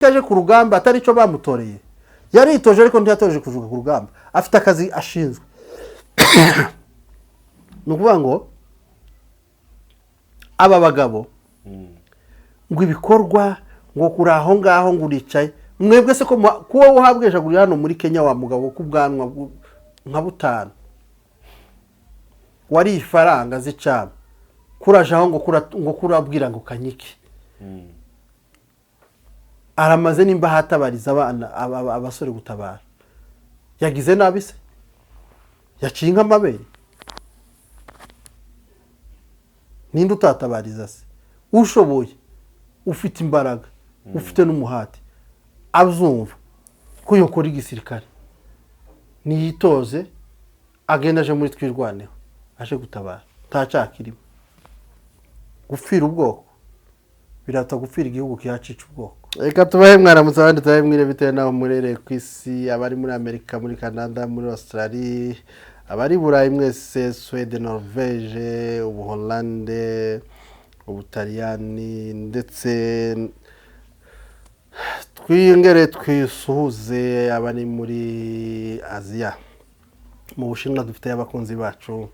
yaje ku rugamba atari cyo bamutoreye yaritoje ariko ntiyatoje kuvuga ku rugamba afite akazi ashinzwe nukuvuga ngo aba bagabo ngo ibikorwa ngo kuri aho ngaho ngo uricaye mwebwe se ko kuba uhabweje guri hano muri Kenya wa mugabo kubwanwa nka butanu wari ifaranga zicama kuraje aho ngo kurabwira ngo kanyiki aramaze nimba hatabariza abana abasore gutabara yagize nabi se yacinga amabere ninde utatabariza se ushoboye ufite imbaraga ufite n'umuhati azumva ko yokora igisirikare niyitoze agenda aje muri twirwaneho aje gutabara tacakirimo gupfira ubwoko birata gupfira igihugu kihacica ubwoko reka tubahe mwaramutse abandi tubahe mwire bitewe naho murere ku isi abari muri Amerika muri Canada muri Australia abari Burayi mwese Swede Norvege Ubuholande Ubutaliyani ndetse twiyongere twisuhuze abari muri Aziya mu Bushinwa dufite abakunzi bacu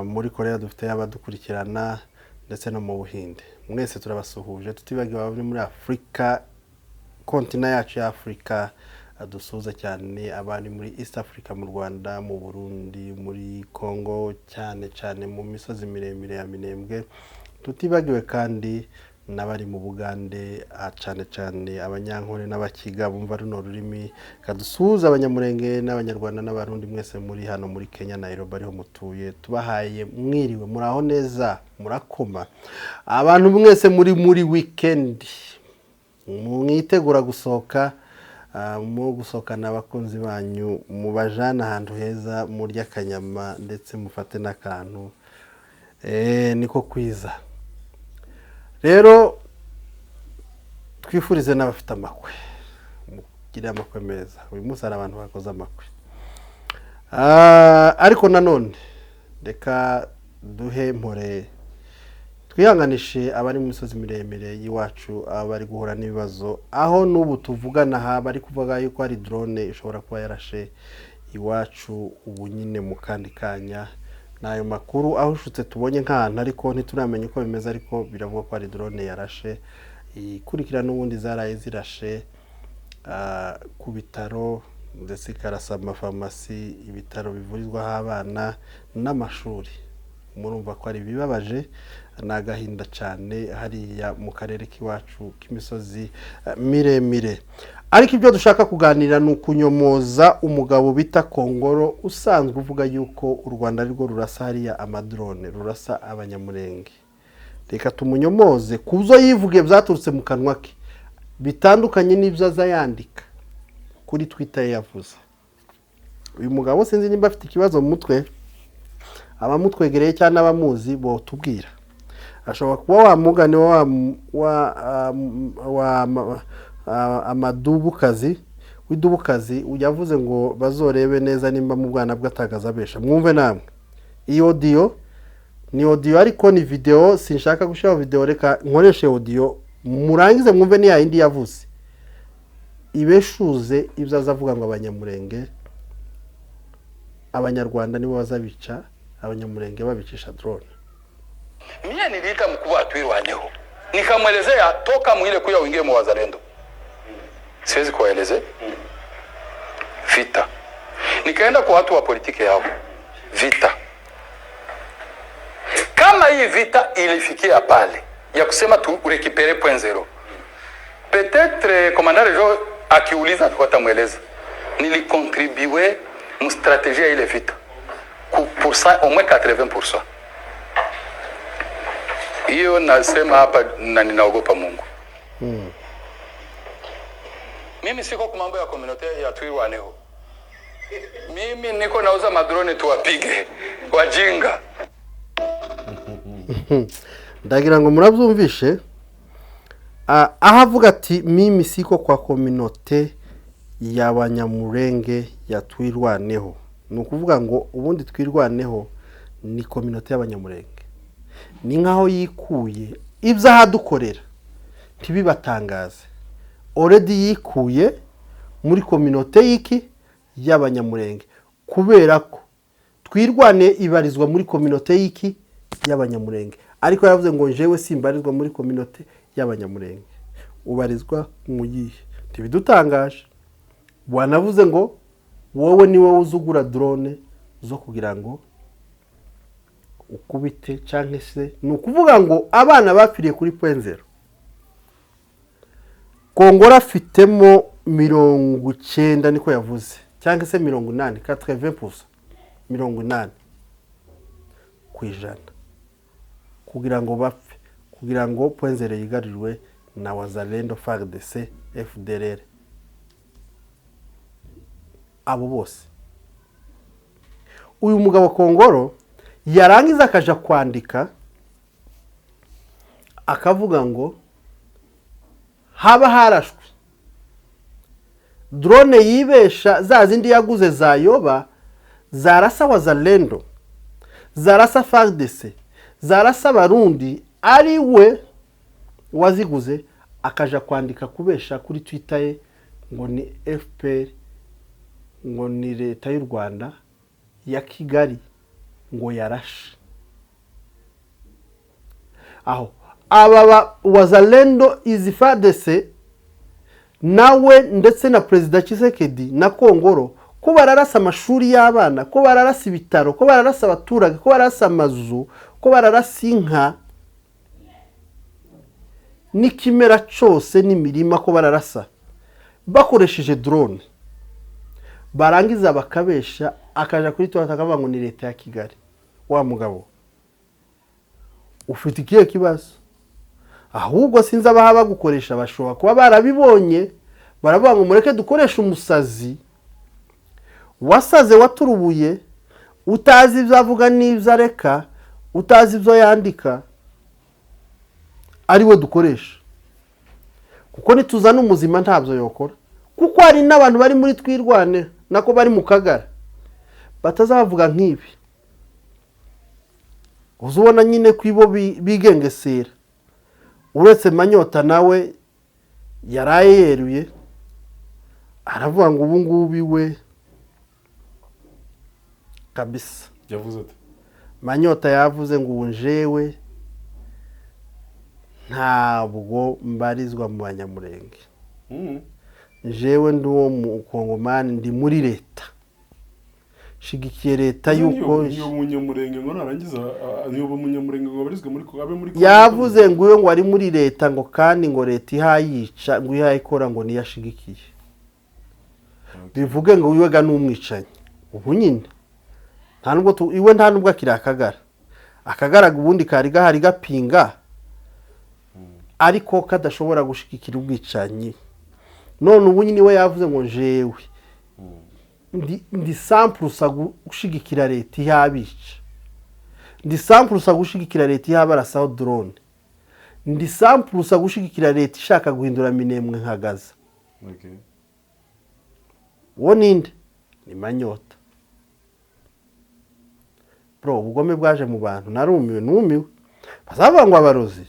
muri Korea dufite abadukurikirana ndetse no mu Buhinde mwese turabasuhuje tutibagiwe abari muri Afrika kontina yacu ya Afrika dusuza cyane abari muri East Africa mu Rwanda mu Burundi muri Congo cyane mu misozi miremire ya Minembwe tutibagiwe kandi nabari mu Bugande cyane abanyankore n'abakiga bumva runo rurimi kadusuza abanyamurenge n'abanyarwanda n'abarundi mwese muri hano muri Kenya Nairobi ariho mutuye tubahaye mwiriwe muraho neza murakoma abantu mwese muri weekend mwitegura gusohoka mu gusohokana abakunzi banyu mubajana ahantu heza murya akanyama ndetse mufate n'akantu niko kwiza rero twifurize n'abafite amakwe mugira amakwe meza uyu munsi ari abantu bakoze amakwe ariko nanone reka duhe mpore twihanganishe abari mu misozi miremire y'iwacu abari guhura n'ibibazo aho n'ubu tuvugana aha bari kuvuga yuko ari drone ishobora kuba yarashe iwacu ubu nyine mu kandi kanya nayo makuru aho ushutse tubonye nk'ahantu ariko ntituramenya uko bimeze ariko biravuga ko ari drone yarashe ikurikira n'ubundi zaraye zirashe ku bitaro ndetse ikarasa amafarumasi ibitaro bivurizwaho abana n'amashuri murumva ko ari bibabaje nagahinda cyane hariya mu karere k'iwacu k'imisozi miremire ariko ibyo dushaka kuganira ni ukunyomoza umugabo bita Kongoro usanzwe uvuga yuko u Rwanda rwo rurasa hariya amadrone rurasa abanyamurenge reka tumunyomoze kuzo yivuge byaturutse mu kanwa ke bitandukanye n'ibyo azayandika kuri Twitter yavuze uyu mugabo sinzi nimba afite ikibazo mu mutwe abamutwegereye cyane abamuzi bo tubwira ashobora kuba wamugane amadubukazi w'idubukazi uyavuze ngo bazorebe neza nimba mu bwana bw'atagaza besha mwumve namwe iyo audio ni audio ariko ni video sinshaka gushaka video reka nkoreshe audio murangize mwumve ni yindi yavuze ibeshuze ibyo azavuga ngo abanyamurenge abanyarwanda nibo bazabica abanyamurenge babicisha drone mimi niliita mkuu wa Twirwaneho nikamwelezea toka mwile kuya uingie mu wazalendo siwezi kuwaelezea vita nikaenda kwa watu wa politiki yao vita kama hii vita ilifikia pale ya kusema tu urekipere point zero peut-être commandant Rejo akiuliza tukatamweleza nilicontribuer mu stratégie ya ile vita pour ça au moins 80%. Hiyo nasema hapa na ninaogopa Mungu. Mimi siko kwa mambo ya community ya Twirwaneho. Mimi niko nauza madrone tuwapige wajinga. Ndagira ngo murabyumvishe ahavuga ati mimi siko kwa community y'abanyamurenge ya Twirwaneho nukuvuga ngo ubundi Twirwaneho ni community y'abanyamurenge ni nkaho yikuye ibyo ahadukorera ntibibatangaze already yikuye muri communauté y'iki y'abanyamurenge kubera ko twirwane ibarizwa muri communauté y'iki y'abanyamurenge ariko yavuze ngo jewe simbarizwa muri communauté y'abanyamurenge ubarizwa mu yihe ntibidutangaje wanavuze ngo wowe ni wowe uzugura drone zo kugira ngo ukubite cyangwa se ni ukuvuga ngo abana bapfiriye kuri .0 Kongora afitemo 90 niko yavuze cyangwa se 80 80% 80 kwijana kugira ngo bapfe kugira ngo .0 yigarijwe na Wazalendo FARDC FDLR abo bose uyu mugabo Kongoro yarangiza akaja kwandika akavuga ngo haba harashwe drone yibesha za zindi yaguze zayoba zarasa Wazalendo zarasa FARDC zarasa Barundi ari we waziguze akaja kwandika kubesha kuri Twitter ye ngo ni FPR ngo ni leta y'u Rwanda ya Kigali ngo yarashe aho aba Wazalendo izi FARDC nawe ndetse na President Tshisekedi na Kongoro ko bararasa amashuri y'abana ko bararasa ibitaro ko bararasa abaturage ko bararasa amazu ko bararasa inka n'ikimera cyose n'imirima ko bararasa bakoresheje drone barangiza bakabesha akaja kuri Twitter akavuga ngo ni leta ya Kigali wa mugabo ufite ikihe kibazo ahubwo sinzi abahaba gukoresha bashobora kuba barabibonye baravuga ngo mureke dukoresha umusazi wasaze waturubuye utazi ibyo avuga n'ibyo areka utazi ibyo yandika ariwe dukoresha kuko nituzana umuzima ntabyo yokora kuko hari n'abantu bari muri twirwane nako bari mu kagara batazavuga nk'ibi uzubona nyine kwibo bigengesera uretse Manyota nawe yaraye yeruye aravuga ngo ubu ngubu iwe kabisa yavuze ati Manyota yavuze ngo unjewe ntabwo mbarizwa mu banyamurenge jewe ndi uwo mu Kongomani ndi muri leta shigikiye leta yuko niyo munyamurenge ngo narangiza niyo munyamurenge ngo barizwe muri abe muri yavuze ngo uyo ngo ari muri leta ngo kandi ngo leta ihayica ngo ihayikora ngo niyashigikiye bivuge ngo wiwega n'umwicanyi ubu nyine nta nubwo iwe nta nubwo akirakagara akagaraga ubundi kari gahari gapinga ariko kadashobora gushigikira ubwicanyi none ubu nyine we yavuze ngo jewe ndi samprusa gushigikira leta yabica ndi samprusa gushigikira leta yabarasa drone ndi samprusa gushigikira leta ishaka guhindura Minembwe nkagaza woninde ni Manyota bro ubugome bwaje mu bantu narumiwe numiwe bazavuga ngo abarozi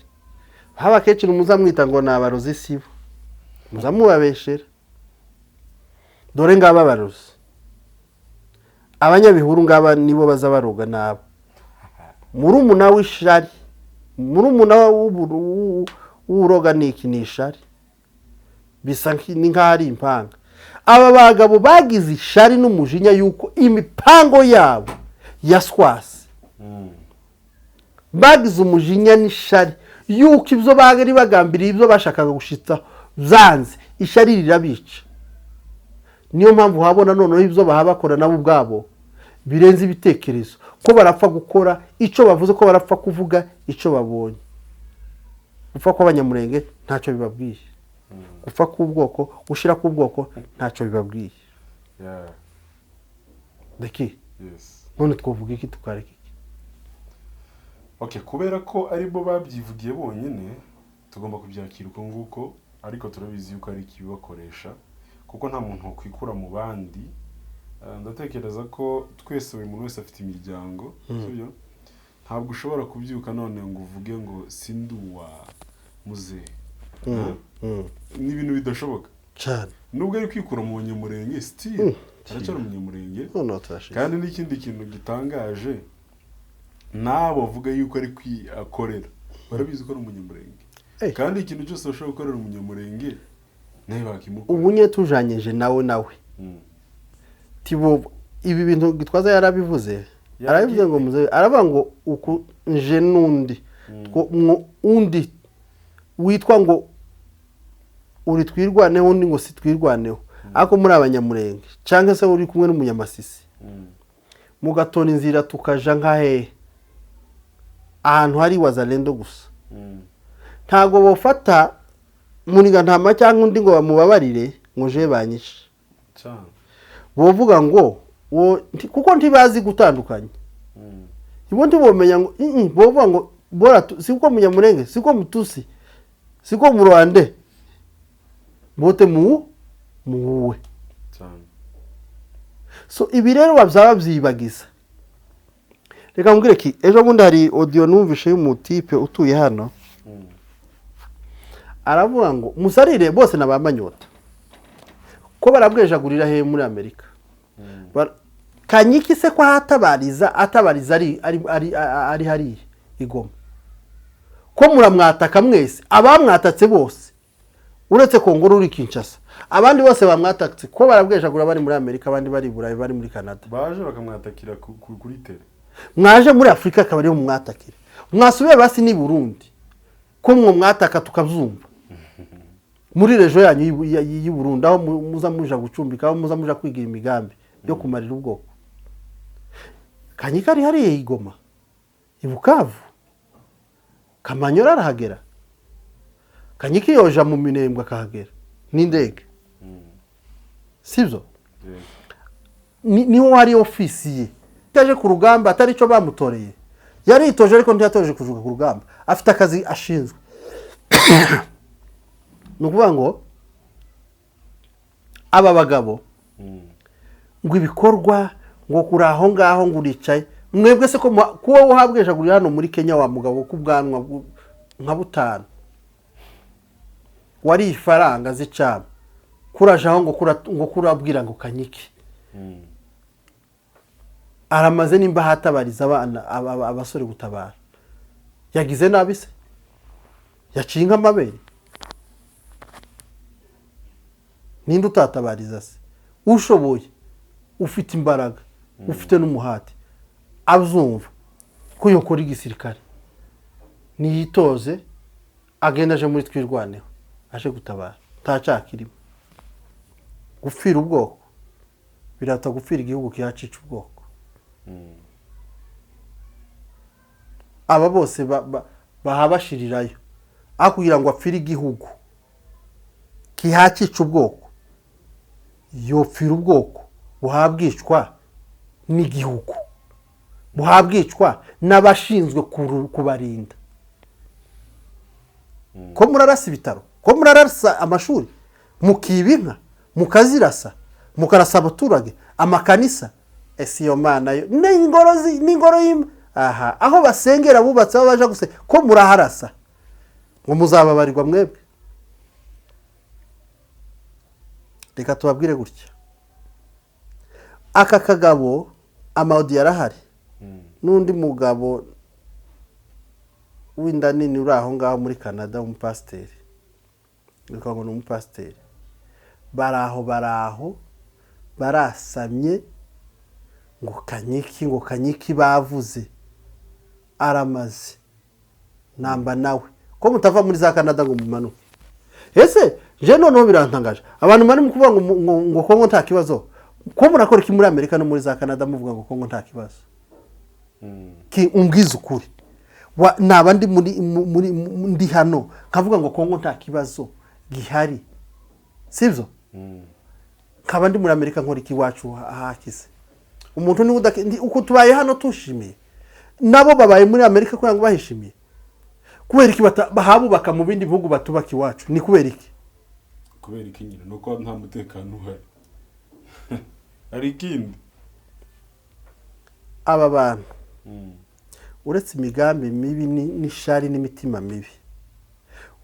haba kecira umuzamwita ngo nabarozi sibo muzamubabeshera dore ngaba abarozi abanyabihuru ngaba nibo bazabaroga nabo murumuna w'ishari murumuna w'uroga niki nishari bisa nk'ari impanga aba bagabo bagize ishari n'umujinya yuko imipango yabo yaswase bagize umujinya n'ishari yuko ibyo bagari bagambiriye ibyo bashakaga gushitsa zanze ishari rirabica niyo mpamvu habona noneho ibyo bahabakora nabo ubwabo birenze ibitekerezo ko barapfa gukora icyo bavuze ko barapfa kuvuga icyo babonye gupfa kw'abanyamurenge ntacyo bibabwiye gupfa k'ubwoko gushira k'ubwoko ntacyo bibabwiye deki none twavuga iki tukareka iki okay kubera ko aribo babyivugiye bonyine tugomba kubyakira uko nguko ariko turabizi yuko ari kibakoresha kuko nta muntu kwikura mu bandi ndatekereza ko twese buri muntu wese afite imiryango sibyo ntabwo ushobora kubyuka none ngo uvuge ngo sinduwa muze ni ibintu bidashoboka cyane nubwo ari kwikura mu banyamurenge still aracyari umunyamurenge kandi n'ikindi kintu gitangaje nabo bavuga yuko ari kwiakorera barabizi ko ari umunyamurenge kandi ikintu cyose bashobora gukorera umunyamurenge nawe bakimukora ubu nye tujanyije nawe tibo ibi bintu gitwaza yarabivuze arabivuze ngo muze aravuga ngo uku nje nundi undi witwa ngo uri twirwaneho undi ngo si twirwaneho ako muri abanyamurenge cyangwa se uri kumwe n'umunyamasisi mugatona inzira tukaja nkahe ahantu hari wazalendo gusa ntago bofata muniga ntama cyangwa undi ngo bamubabarire ngo je banyishe cyane bovuga ngo kuko ntibazi gutandukanya ibo ntibomenya ngo bovuga ngo bora siko munyamurenge siko mutusi siko mu Rwanda bote muwe cyane so ibi rero babyaba byibagiza reka mbwire ki ejo bundi hari audio numvishe y'umutipe utuye hano aravuga ngo musarire bose nabamanyota ko barabwejagurira he muri Amerika Kanyiki se ko atabariza ari hari igoma ko muramwataka mwese abamwatatse bose uretse Kongoro uri Kinshasa abandi bose bamwatatse ko barabwejagura bari muri Amerika abandi bari Burayi bari muri Canada baje bakamwatakira kuri tele mwaje muri Afrika akabari mu mwatakira mwasubiye basi ni Burundi ko mwo mwataka tukabyumva muri rejo yanyu y'u Burundi aho muza muja gucumbika aho muza muja kwigira imigambi yo kumarira ubwoko Kanyika ari hari igoma ibukavu Kamanyora arahagera Kanyiki yoja mu Minembwe akahagera n'indege sivyo niho hari ofisi ye yaje ku rugamba atari cyo bamutoreye yari itoje ariko ntiyatoje kujuga ku rugamba afite akazi ashinzwe nukuvuga ngo aba bagabo ngo ibikorwa ngo kuraho ngaho ngo uricaye mwebwe se ko kuwo uhabwejagurira hano muri Kenya wa mugabo kubwanwa nka butanu wari ifaranga zicaba kurajaho ngo kurabwira ngo Kanyiki aramaze nimba hatabariza abana abasore gutabara yagize nabi se yacinga amabere ninde utatabariza se ushoboye ufite imbaraga ufite n'umuhati azumva ko yokora igisirikare niyitoze agenda aje muri twirwaneho aje gutabara ntacakirimo gupfira ubwoko birata gupfira igihugu kiyacica ubwoko aba bose bahabashirirayo akugira ngo apfire igihugu kihacica ubwoko yopfira ubwoko buhabwicwa n'igihugu buhabwicwa n'abashinzwe kubarinda ko murarasa ibitaro ko murarasa amashuri mukibinka mukazirasa mukarasa abaturage amakanisa iyo mana yo n'ingoro aha aho basengera bubatse aho baje guse ko muraharasa ngo muzababarirwa mwebwe reka tubabwire gutya aka kagabo amaudi yarahari n'undi mugabo winda nini uri aho ngaho muri Canada umupasiteri ngo ni umupasiteri baraho barasamye ngo Kanyiki bavuze aramaze namba nawe ko mutava muri za Canada ngo mumanuke ese je noneho birantangaje abantu bari mu kuvuga ngo Kongo nta kibazo ko murakora iki muri Amerika no muri za Canada muvuga ngo Kongo nta kibazo ki umbwiza ukuri nabandi muri ndi hano kavuga ngo Kongo nta kibazo gihari sivyo kabandi muri Amerika nkora iki wacu hakize umuntu ni uko tubaye hano tushimiye nabo babaye muri Amerika ko ngo bahishimiye kubera iki bahabubaka mu bindi bihugu batubaka iwacu ni kubera iki nyine nuko nta mutekano uhari ari ikindi aba bantu uretse imigambi mibi n'ishari n'imitima mibi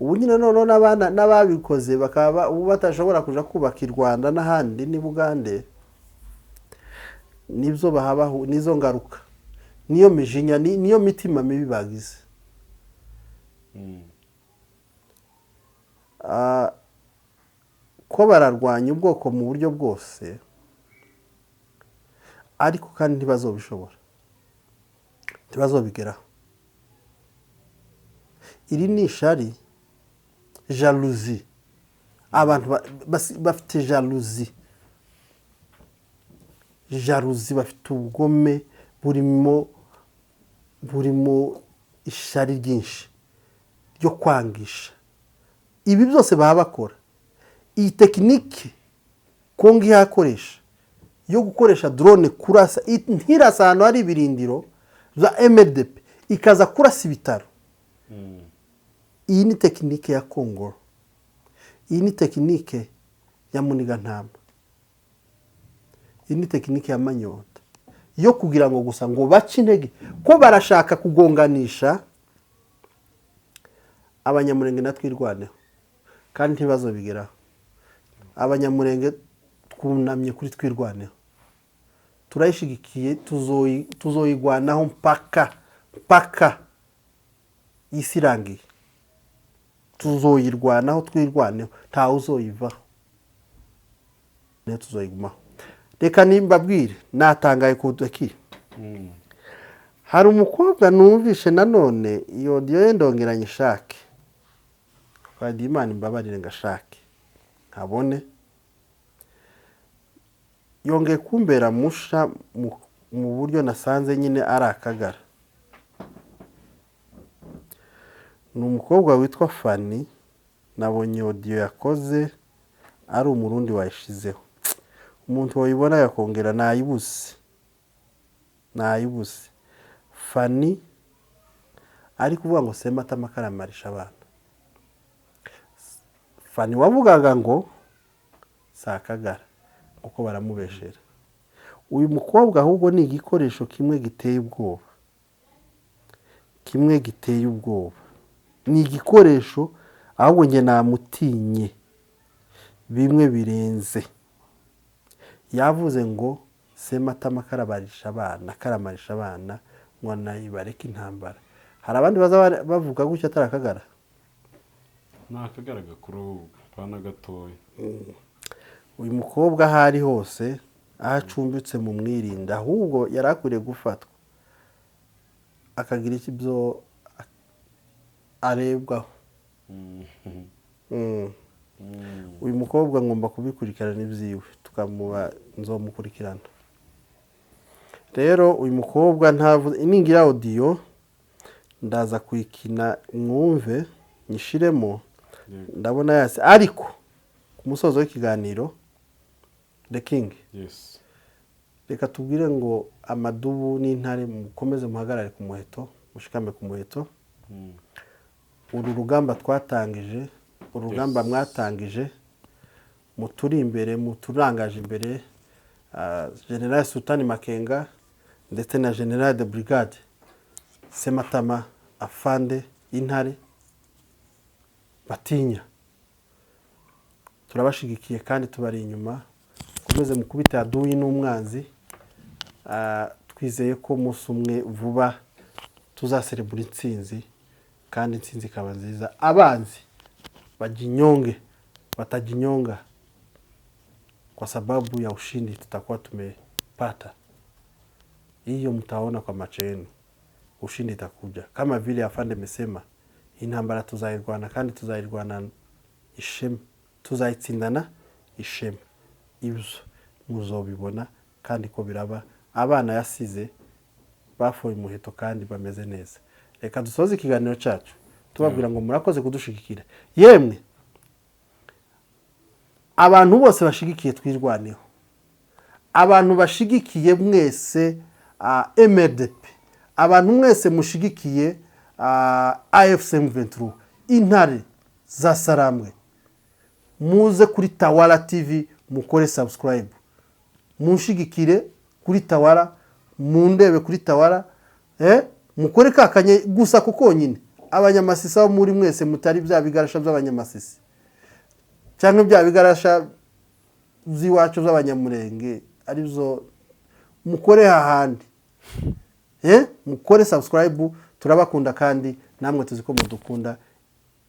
ubu nyine noneho n'abana n'ababikoze bakaba ubu batashobora kuja kubaka i Rwanda n'ahandi ni Bugande, nibyo bahabaho, nizo ngaruka, niyo mijinya, niyo mitima mibi bagize. Ko bararwanya ubwoko mu buryo bwose, ariko kandi ntibazobishobora, ntibazobigeraho. Iri ni ishari, jalousie, abantu bafite jalousie, bafite ubugome burimo ishari ryinshi ryo kwangisha. Ibi byose baba bakora, iyi tekinike Kongo ihakoresha yo gukoresha drone kurasa, ntirasa ahantu hari ibirindiro za MLDP ikaza kurasa ibitaro. Iyi ni tekinike ya Kongo, iyi ni tekinike ya Muniga-ntama, iyi ni tekinike ya Manyota yo kugira ngo gusa ngo bace intege, ko barashaka kugonganisha Abanyamurenge na Twirwaneho, kandi ntibazobigeraho. Abanyamurenge twunamye kuri Twirwaneho, turayishigikiye, tuzoyigwanaho mpaka isi irangiye. Tuzoyirwanaho, Twirwaneho, ntawe uzoyivaho, niyo tuzoyigumaho. Reka nimbabwire, natangaye kudaki. Hari umukobwa numvishe nanone, iyo audio ye ndongera nyishake, kandi Imana imbabarire ngashake nkabone, yongeye kumbera musha mu buryo nasanze nyine ari akagara. Ni umukobwa witwa Fanny, nabonye audio yakoze ari umurundi wayishizeho. Umuntu wayibona yakongera nayibuze. Fanny ari kuvuga ngo Sematama karamarisha abana. Fanny wavugaga ngo sakagara uko baramubeshera. Uyu mukobwa ahubwo ni igikoresho kimwe giteye ubwoba, ni igikoresho ahubwo nge namutinye bimwe birenze. Yavuze ngo Sematama karamarisha abana ngo nayibareke intambara. Hari abandi baza bavuga gutya atarakagara. Nakagara gakuru pana gatoya. Uyu mukobwa ahari hose ahacumbitse mu mwirinda, ahubwo yarakwiriye gufatwa akagira ikibyo arebwaho. Uyu mukobwa ngomba kubikurikirana ibyiwe, nzomukurikirana. Rero uyu mukobwa ningira audio ndaza kuyikina mwumve nyishiremo, ndabona yase. Ariko ku musozo w'ikiganiro The King, Yes. reka tubwire ngo amadubu n'intare mukomeze muhagarare ku muheto, mushikame ku muheto. Uru rugamba twatangije, urugamba mwatangije, muturi imbere, muturangaje imbere, General Sultani Makenga ndetse na General de Brigade Sematama Afande Intare Batinya. Turabashigikiye kandi tubari inyuma, komeze mukubita aduyi n'umwanzi. Twizeye ko umunsi umwe vuba tuzaserebura intsinzi, kandi intsinzi ikaba nziza. Abanzi bajinyonge, watajinyonga kwa sababu ya ushindi tutakuwa tumepata. Hiyo mtaona kwa macho yenu, ushindi itakuja. Kama vile Afande mesema, intambara tuzairwana kandi tuzairwana ishema, tuzayitsindana ishema. Ibyo muzobibona kandi ko biraba. Abana yasize bafoye umuheto kandi bameze neza. Reka dusoze ikiganiro cyacu tubabwira ngo murakoze kudushigikira. Yemwe abantu bose bashigikiye Twirwaneho, abantu bashigikiye mwese MLDP, abantu mwese mushigikiye AFC M23, intare za Saramwe, muze kuri Tawara TV mukore subscribe, munshigikire kuri Tawara, mundebe kuri Tawara, mukore kakanye gusa kuko nyine abanyamasisi aho muri mwese mutari bya bigarasha by'abanyamasisi cyangwa bya bigarasha z'iwacu z'abanyamurenge arizo mukore hahandi mukore subscribe turabakunda kandi namwe tuzi ko mudukunda